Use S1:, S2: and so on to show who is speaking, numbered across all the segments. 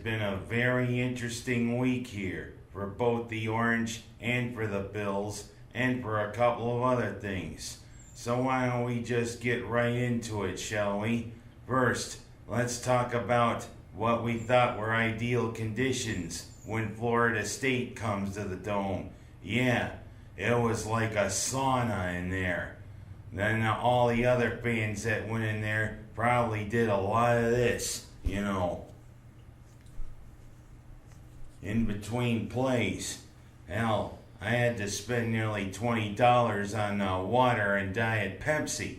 S1: been a very interesting week here for both the Orange and for the Bills and for a couple of other things. So why don't we just get right into it, shall we? First, let's talk about what we thought were ideal conditions when Florida State comes to the Dome. Yeah, it was like a sauna in there. Then all the other fans that went in there probably did a lot of this, in between plays. Hell, I had to spend nearly $20 on water and Diet Pepsi.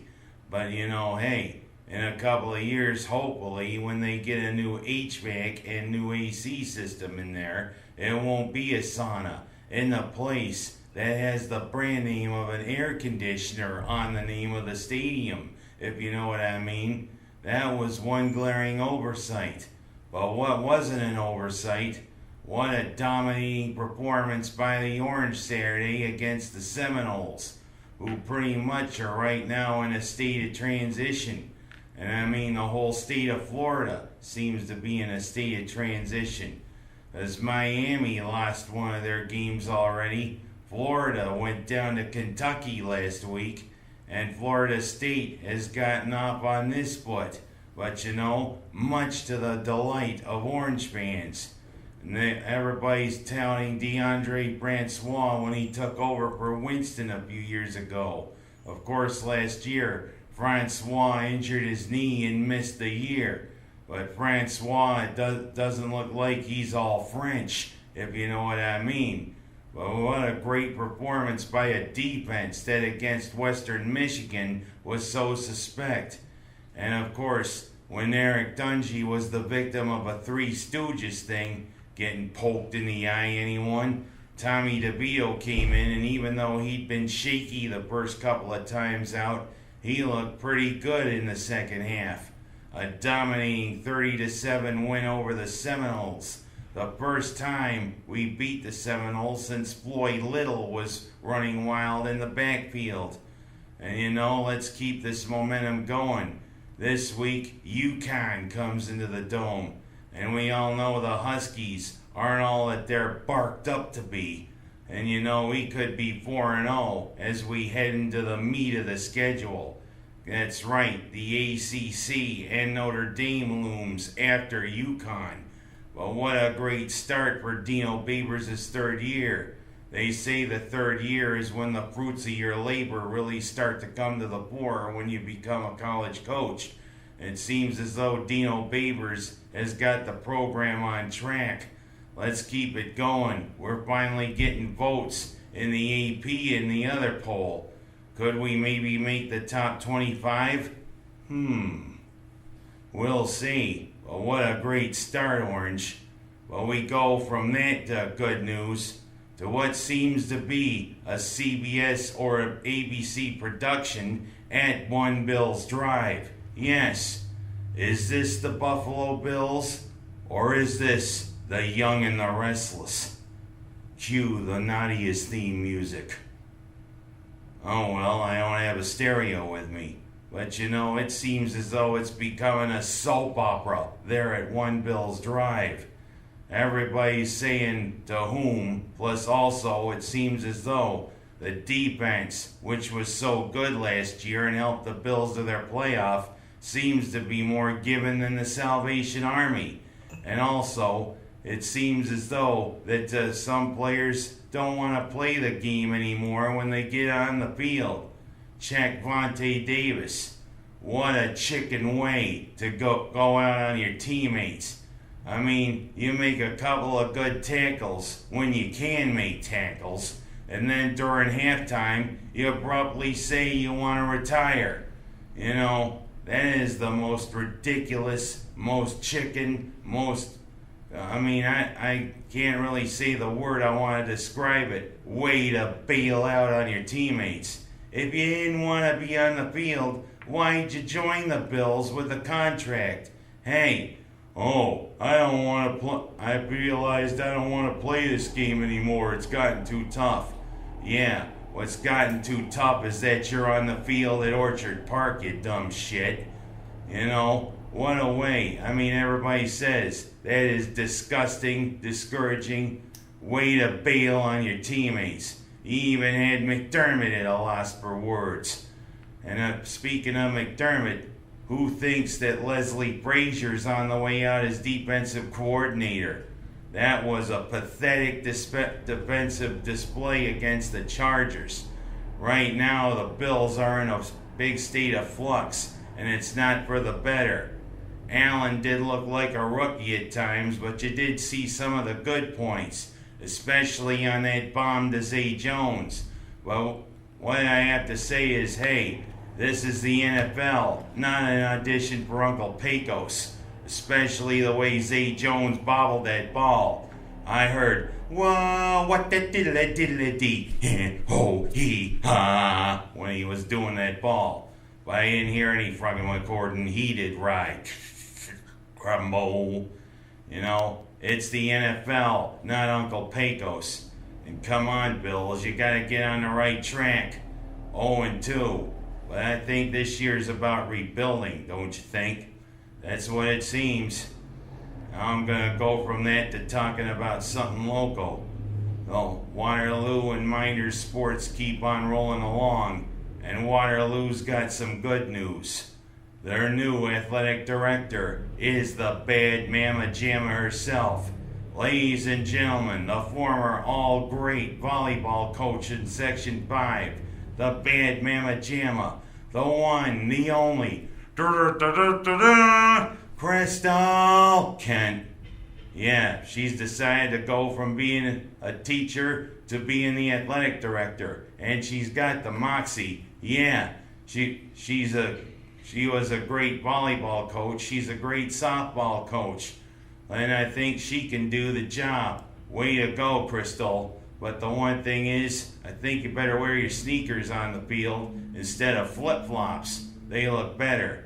S1: But hey, in a couple of years, hopefully, when they get a new HVAC and new AC system in there, it won't be a sauna in the place that has the brand name of an air conditioner on the name of the stadium, if you know what I mean. That was one glaring oversight. But what wasn't an oversight? What a dominating performance by the Orange Saturday against the Seminoles, who pretty much are right now in a state of transition. And I mean, the whole state of Florida seems to be in a state of transition. As Miami lost one of their games already, Florida went down to Kentucky last week, and Florida State has gotten off on this foot. But much to the delight of Orange fans. Everybody's touting DeAndre Francois when he took over for Winston a few years ago. Of course, last year, Francois injured his knee and missed the year. But Francois doesn't look like he's all French, if you know what I mean. But what a great performance by a defense that against Western Michigan was so suspect. And of course, when Eric Dungy was the victim of a Three Stooges thing, getting poked in the eye, anyone? Tommy DeVito came in, and even though he'd been shaky the first couple of times out, he looked pretty good in the second half. A dominating 30-7 win over the Seminoles. The first time we beat the Seminoles since Floyd Little was running wild in the backfield. And let's keep this momentum going. This week, UConn comes into the Dome. And we all know the Huskies aren't all that they're barked up to be. And we could be 4-0 as we head into the meat of the schedule. That's right, the ACC and Notre Dame looms after UConn. But what a great start for Dino Babers' third year. They say the third year is when the fruits of your labor really start to come to the fore when you become a college coach. It seems as though Dino Babers has got the program on track. Let's keep it going. We're finally getting votes in the AP and the other poll. Could we maybe make the top 25? We'll see. But what a great start, Orange. Well, we go from that good news to what seems to be a CBS or ABC production at One Bills Drive. Yes, is this the Buffalo Bills, or is this the Young and the Restless? Cue the naughtiest theme music. Oh well, I don't have a stereo with me. But it seems as though it's becoming a soap opera there at One Bills Drive. Everybody's saying to whom, plus also it seems as though the defense, which was so good last year and helped the Bills to their playoff, seems to be more given than the Salvation Army. And also, it seems as though that some players don't want to play the game anymore when they get on the field. Check Vontae Davis. What a chicken way to go out on your teammates. I mean, you make a couple of good tackles when you can make tackles, and then during halftime, you abruptly say you want to retire. That is the most ridiculous, most chicken, I can't really say the word I want to describe it, way to bail out on your teammates. If you didn't want to be on the field, why'd you join the Bills with a contract? Hey, I realized I don't want to play this game anymore. It's gotten too tough. Yeah, what's gotten too tough is that you're on the field at Orchard Park, you dumb shit. What a way. I mean, everybody says that is disgusting, discouraging, way to bail on your teammates. He even had McDermott at a loss for words. And speaking of McDermott, who thinks that Leslie Frazier's on the way out as defensive coordinator? That was a pathetic defensive display against the Chargers. Right now, the Bills are in a big state of flux, and it's not for the better. Allen did look like a rookie at times, but you did see some of the good points, especially on that bomb to Zay Jones. Well, what I have to say is, hey, this is the NFL, not an audition for Uncle Pecos, especially the way Zay Jones bobbled that ball. I heard, whoa, what the diddle-a-diddle-a-dee, ho, he, ha, when he was doing that ball. But I didn't hear any fucking recording he did right. Crumble. You know, it's the NFL, not Uncle Pecos. And come on, Bills, you gotta get on the right track. 0-2. But I think this year's about rebuilding, don't you think? That's what it seems. Now I'm gonna go from that to talking about something local. Well, Waterloo and Miners sports keep on rolling along, and Waterloo's got some good news. Their new athletic director is the bad mama jamma herself. Ladies and gentlemen, the former all-great volleyball coach in Section 5, the bad mama jamma, the one, the only, Crystal Kent. Yeah, she's decided to go from being a teacher to being the athletic director, and she's got the moxie. Yeah, she was a great volleyball coach. She's a great softball coach, and I think she can do the job. Way to go, Crystal. But the one thing is, I think you better wear your sneakers on the field instead of flip-flops. They look better.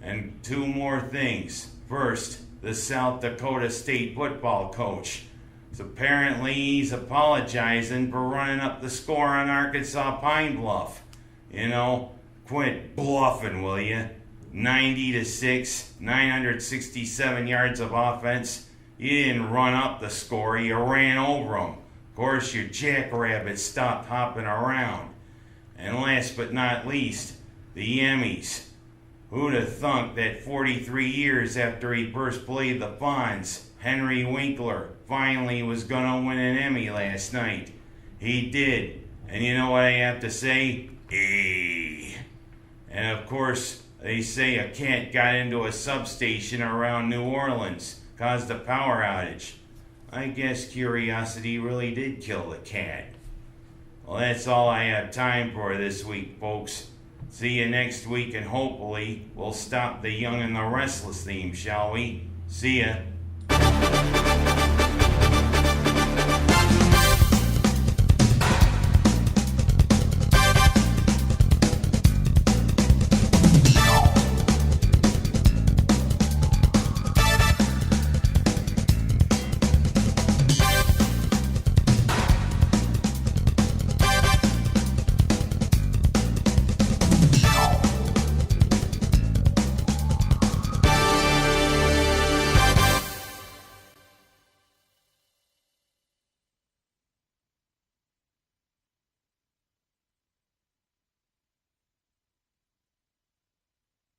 S1: And two more things. First, the South Dakota State football coach. So apparently he's apologizing for running up the score on Arkansas Pine Bluff. You know, quit bluffing, will you? 90-6, 967 yards of offense. You didn't run up the score, you ran over them. Of course, your jackrabbit stopped hopping around. And last but not least, the Emmys. Who'd have thunk that 43 years after he first played the Fonz, Henry Winkler finally was gonna win an Emmy last night? He did. And you know what I have to say? And of course, they say a cat got into a substation around New Orleans, caused a power outage. I guess curiosity really did kill the cat. Well, that's all I have time for this week, folks. See you next week, and hopefully we'll stop the Young and the Restless theme, shall we? See ya.